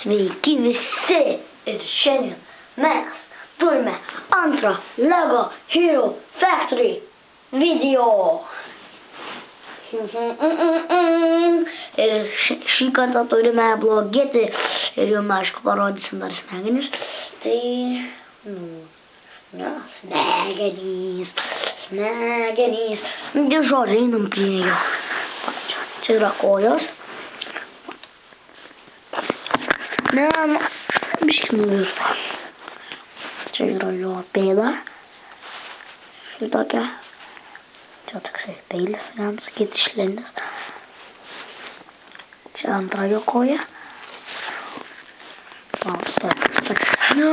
Sveiki visi ir šiandien mes turime antrą LEGO Hero Factory video. Ir šį kartą turime blogėti ir jums aišku parodysim dar smegenis. Tai, smegenys. Žodžiai, einam prie jo. Čia yra kojos. Biškį nuvirto. Čia yra jo pėda. Šitokia. Čia toksai peilis, galim sakyti, išlindęs. Čia antra jo koja. Nu,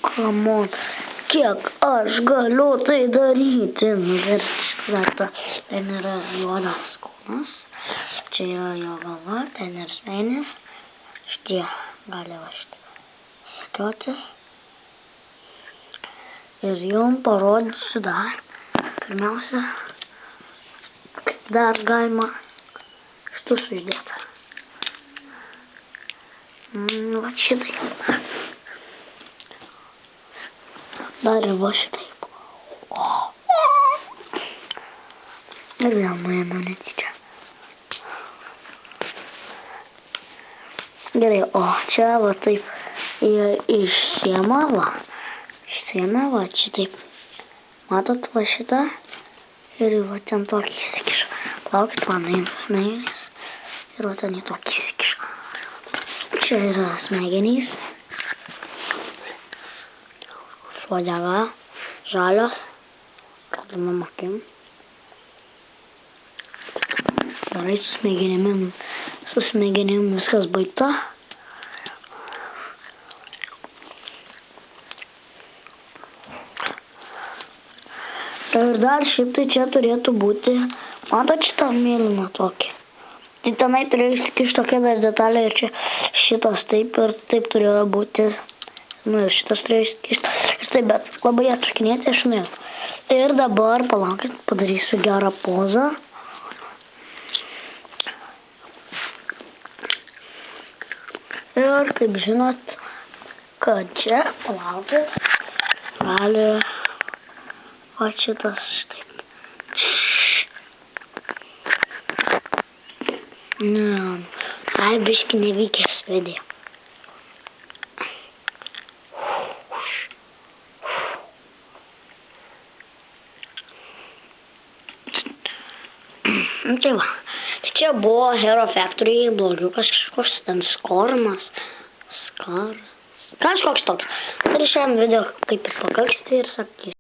come on. Kiek aš galiu tai daryti? Gerai, ten yra juodas kūnas. Čia yra jo galva, ten ir smegenys. Šitie gali vašti sekiotis. Ir jums parodysiu dar. Pirmiausia, kaip dar galima šitus uždėti. Va šitaip. Dar ir va šitaip. Ir vėl nuėmiau netyčia. Gerai, o čia va taip išsiema, va. Išsiema, va, šitaip. Matot, va šitą. Ir va ten tokį įsikiša. Laukit, va, nuėmė smegenys. Ir va ten į tokį įsikiša. Čia yra smegenys. Uodega, žalios, kalbamam akim. Gerai, su smegenim viskas baigta. Ir dar šiaip tai čia turėtų būti, matot šitą mėlyną tokį. Tai tenai turėjo įsikišti tokia dar detalė ir čia šitas taip ir taip turėjo būti. Nu ir šitas turėjo įsikišti. Ir taip, bet labai atšakinėti aš nuėjau. Ir dabar, palaukit, padarysiu gerą pozą. Ir kaip žinot, kad čia, palaukit, gali, va šitas šitaip. Ai, biškį nevykęs video. Tai va, tai čia buvo Hero Factory blogiukas kažkoks, ten skormas, kažkoks toks. Ir šiam video kaip ir pakaksti ir sakysiu.